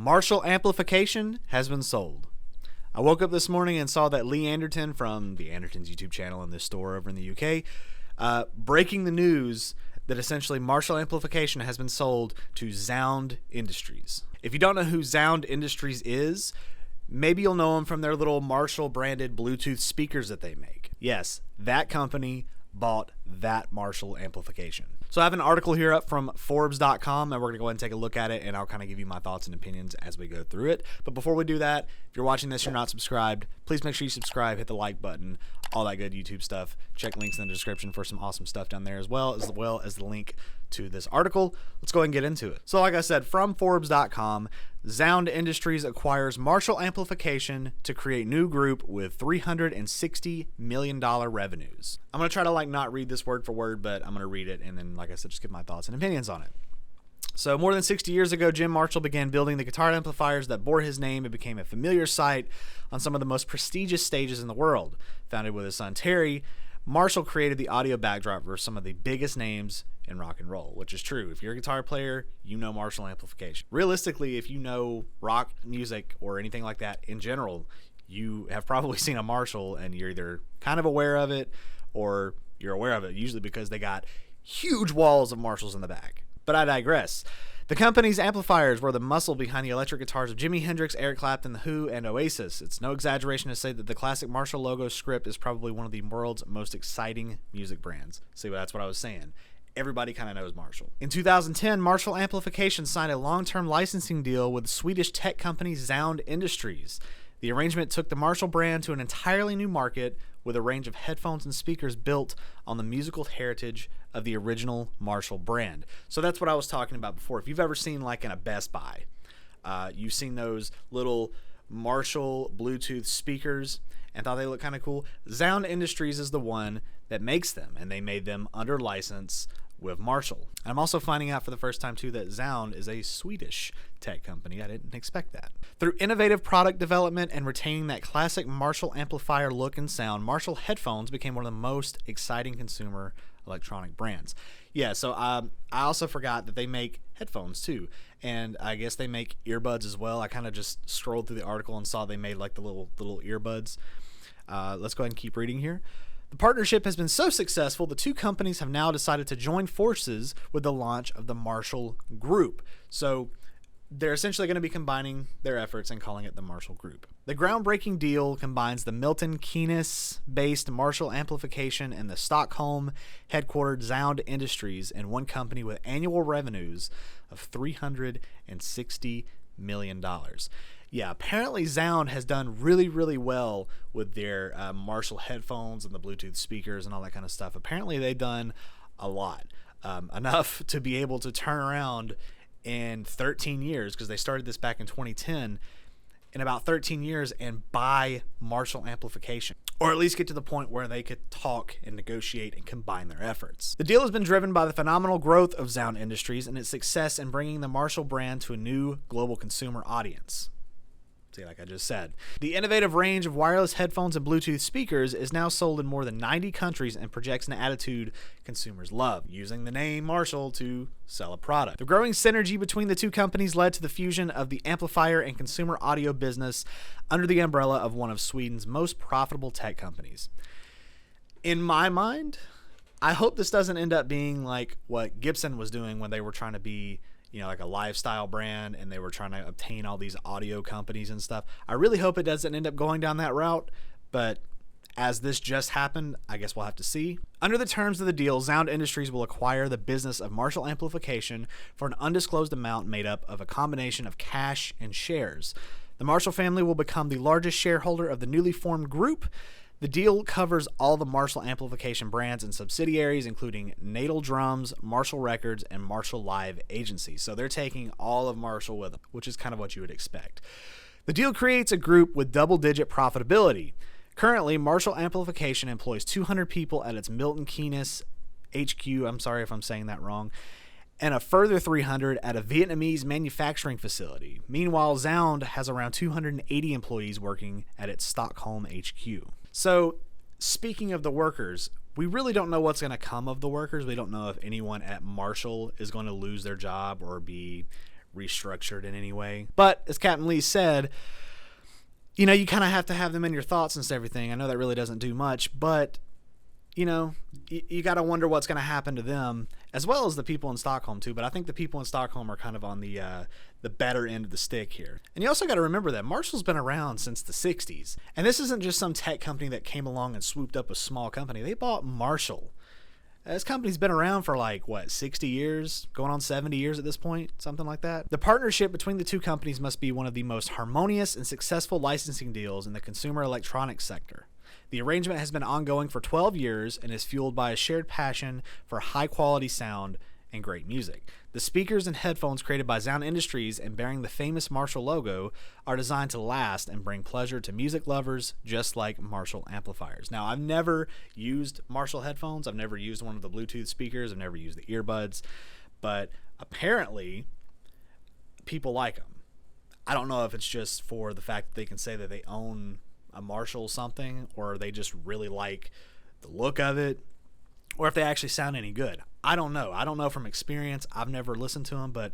Marshall Amplification has been sold. I woke up this morning and saw that Lee Anderton from the Andertons YouTube channel in this store over in the UK, breaking the news that essentially Marshall Amplification has been sold to Zound Industries. If you don't know who Zound Industries is, maybe you'll know them from their little Marshall branded Bluetooth speakers that they make. Yes, that company bought that Marshall Amplification. So I have an article here up from Forbes.com, and we're going to go ahead and take a look at it, and I'll kind of give you my thoughts and opinions as we go through it. But before we do that, if you're watching this, you're not subscribed, please make sure you subscribe, hit the like button, all that good YouTube stuff. Check links in the description for some awesome stuff down there as well as the link to this article. Let's go ahead and get into it. So like I said, from Forbes.com, Zound Industries acquires Marshall Amplification to create new group with $360 million revenues. I'm going to try to not read this word for word, but I'm going to read it and then, like I said, just give my thoughts and opinions on it. So more than 60 years ago, Jim Marshall began building the guitar amplifiers that bore his name and became a familiar sight on some of the most prestigious stages in the world. Founded with his son Terry, Marshall created the audio backdrop for some of the biggest names in rock and roll, which is true. If you're a guitar player, you know Marshall Amplification. Realistically, if you know rock music or anything like that in general, you have probably seen a Marshall and you're either kind of aware of it or you're aware of it, usually because they got huge walls of Marshalls in the back. But I digress. The company's amplifiers were the muscle behind the electric guitars of Jimi Hendrix, Eric Clapton, The Who, and Oasis. It's no exaggeration to say that the classic Marshall logo script is probably one of the world's most exciting music brands. See, that's what I was saying. Everybody kind of knows Marshall. In 2010, Marshall Amplification signed a long-term licensing deal with Swedish tech company Zound Industries. The arrangement took the Marshall brand to an entirely new market with a range of headphones and speakers built on the musical heritage of the original Marshall brand. So that's what I was talking about before. If you've ever seen in a Best Buy, you've seen those little Marshall Bluetooth speakers and thought they look kind of cool. Zound Industries is the one that makes them, and they made them under license with Marshall. And I'm also finding out for the first time too that Zound is a Swedish tech company. I didn't expect that. Through innovative product development and retaining that classic Marshall amplifier look and sound, Marshall headphones became one of the most exciting consumer electronic brands. Yeah, so I also forgot that they make headphones too, and I guess they make earbuds as well. I kind of just scrolled through the article and saw they made the little earbuds. Let's go ahead and keep reading here. The partnership has been so successful, the two companies have now decided to join forces with the launch of the Marshall Group. So they're essentially going to be combining their efforts and calling it the Marshall Group. The groundbreaking deal combines the Milton Keynes-based Marshall Amplification and the Stockholm headquartered Zound Industries in one company with annual revenues of $360 million. Yeah, apparently Zound has done really, really well with their Marshall headphones and the Bluetooth speakers and all that kind of stuff. Apparently they've done a lot, enough to be able to turn around in 13 years, because they started this back in 2010, in about 13 years, and buy Marshall Amplification, or at least get to the point where they could talk and negotiate and combine their efforts. The deal has been driven by the phenomenal growth of Zound Industries and its success in bringing the Marshall brand to a new global consumer audience. See, like I just said, the innovative range of wireless headphones and Bluetooth speakers is now sold in more than 90 countries and projects an attitude consumers love, using the name Marshall to sell a product. The growing synergy between the two companies led to the fusion of the amplifier and consumer audio business under the umbrella of one of Sweden's most profitable tech companies. In my mind, I hope this doesn't end up being like what Gibson was doing when they were trying to be like a lifestyle brand and they were trying to obtain all these audio companies and stuff. I really hope it doesn't end up going down that route, but as this just happened, I guess we'll have to see. Under the terms of the deal, Zound Industries will acquire the business of Marshall Amplification for an undisclosed amount made up of a combination of cash and shares. The Marshall family will become the largest shareholder of the newly formed group. The deal covers all the Marshall Amplification brands and subsidiaries, including Natal Drums, Marshall Records, and Marshall Live Agency. So they're taking all of Marshall with them, which is kind of what you would expect. The deal creates a group with double-digit profitability. Currently, Marshall Amplification employs 200 people at its Milton Keynes HQ, I'm sorry if I'm saying that wrong, and a further 300 at a Vietnamese manufacturing facility. Meanwhile, Zound has around 280 employees working at its Stockholm HQ. So, speaking of the workers, we really don't know what's going to come of the workers. We don't know if anyone at Marshall is going to lose their job or be restructured in any way. But as Captain Lee said, you kind of have to have them in your thoughts and everything. I know that really doesn't do much, but you got to wonder what's going to happen to them, as well as the people in Stockholm too. But I think the people in Stockholm are kind of on the better end of the stick here. And you also got to remember that Marshall's been around since the 60s. And this isn't just some tech company that came along and swooped up a small company. They bought Marshall. This company's been around for 60 years, going on 70 years at this point, something like that. The partnership between the two companies must be one of the most harmonious and successful licensing deals in the consumer electronics sector. The arrangement has been ongoing for 12 years and is fueled by a shared passion for high-quality sound and great music. The speakers and headphones created by Zound Industries and bearing the famous Marshall logo are designed to last and bring pleasure to music lovers, just like Marshall amplifiers. Now, I've never used Marshall headphones. I've never used one of the Bluetooth speakers. I've never used the earbuds. But apparently, people like them. I don't know if it's just for the fact that they can say that they own a Marshall something, or they just really like the look of it, or if they actually sound any good. I don't know. I don't know from experience. I've never listened to them, but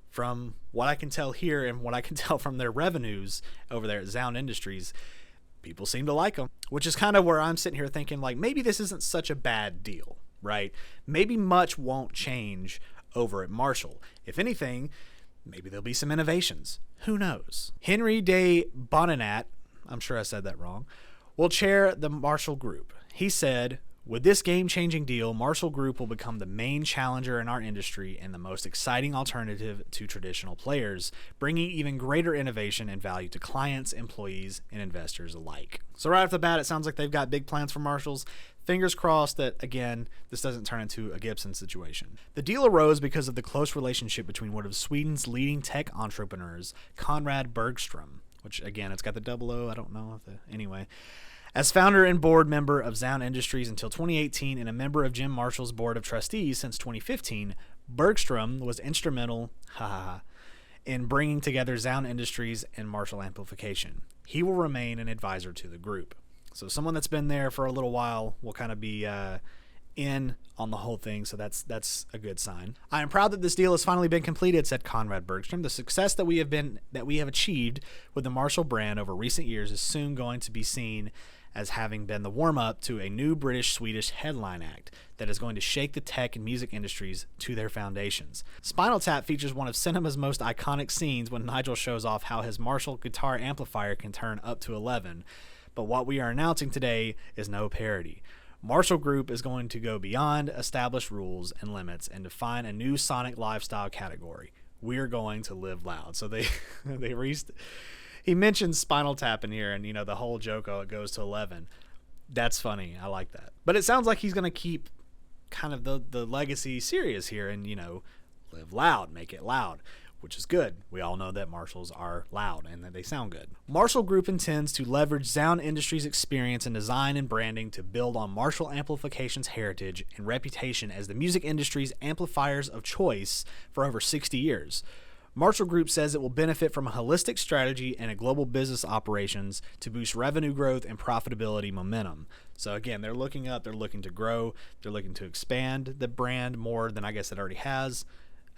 from what I can tell here and what I can tell from their revenues over there at Zound Industries, people seem to like them, which is kind of where I'm sitting here thinking, maybe this isn't such a bad deal, right? Maybe much won't change over at Marshall. If anything, maybe there'll be some innovations. Who knows? Henry de Boninat, I'm sure I said that wrong, will chair the Marshall Group. He said, "With this game-changing deal, Marshall Group will become the main challenger in our industry and the most exciting alternative to traditional players, bringing even greater innovation and value to clients, employees, and investors alike." So right off the bat, it sounds like they've got big plans for Marshalls. Fingers crossed that, again, this doesn't turn into a Gibson situation. The deal arose because of the close relationship between one of Sweden's leading tech entrepreneurs, Conrad Bergström, which, again, it's got the 00, I don't know. Anyway. As founder and board member of Zound Industries until 2018 and a member of Jim Marshall's board of trustees since 2015, Bergström was instrumental in bringing together Zound Industries and Marshall Amplification. He will remain an advisor to the group. So someone that's been there for a little while will kind of be in on the whole thing, so that's a good sign. "I am proud that this deal has finally been completed," said Conrad Bergström. "The success that we have achieved with the Marshall brand over recent years is soon going to be seen as having been the warm-up to a new British-Swedish headline act that is going to shake the tech and music industries to their foundations. Spinal Tap features one of cinema's most iconic scenes when Nigel shows off how his Marshall guitar amplifier can turn up to 11. But what we are announcing today is no parody. Marshall Group is going to go beyond established rules and limits and define a new sonic lifestyle category. We're going to live loud." So he mentioned Spinal Tap in here, and the whole joke, it goes to 11. That's funny. I like that. But it sounds like he's going to keep kind of the legacy serious here and live loud, make it loud, which is good. We all know that Marshalls are loud and that they sound good. Marshall Group intends to leverage Zound Industries' experience in design and branding to build on Marshall Amplification's heritage and reputation as the music industry's amplifiers of choice for over 60 years. Marshall Group says it will benefit from a holistic strategy and a global business operations to boost revenue growth and profitability momentum. So again, they're looking up, they're looking to grow, they're looking to expand the brand more than I guess it already has.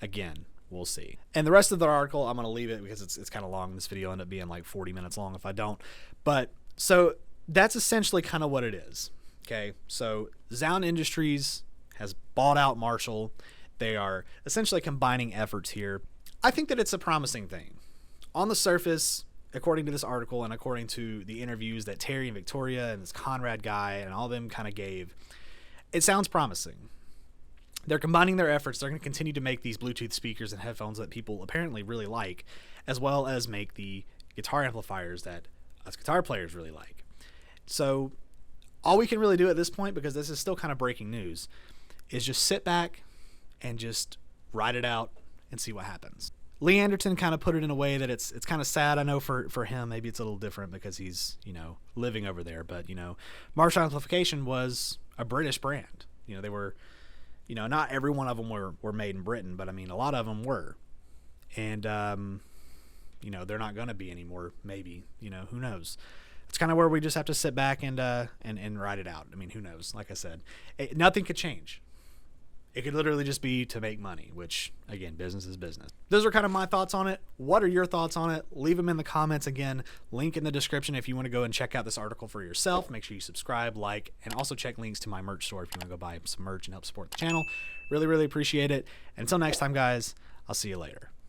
Again, we'll see. And the rest of the article, I'm going to leave it because it's kind of long. This video will end up being 40 minutes long if I don't. But so that's essentially kind of what it is. Okay, so Zound Industries has bought out Marshall. They are essentially combining efforts here. I think that it's a promising thing. On the surface, according to this article and according to the interviews that Terry and Victoria and this Conrad guy and all of them kind of gave, it sounds promising. They're combining their efforts. They're going to continue to make these Bluetooth speakers and headphones that people apparently really like, as well as make the guitar amplifiers that us guitar players really like. So all we can really do at this point, because this is still kind of breaking news, is just sit back and just ride it out and see what happens. Lee Anderton kind of put it in a way that it's kind of sad. I know for him, maybe it's a little different because he's, living over there. But, Marshall Amplification was a British brand. They were, not every one of them were made in Britain, but I mean, a lot of them were. And, they're not going to be anymore, maybe, who knows? It's kind of where we just have to sit back and ride it out. I mean, who knows? Like I said, nothing could change. It could literally just be to make money, which, again, business is business. Those are kind of my thoughts on it. What are your thoughts on it? Leave them in the comments. Again, link in the description if you want to go and check out this article for yourself. Make sure you subscribe, like, and also check links to my merch store if you want to go buy some merch and help support the channel. Really, really appreciate it. Until next time, guys, I'll see you later.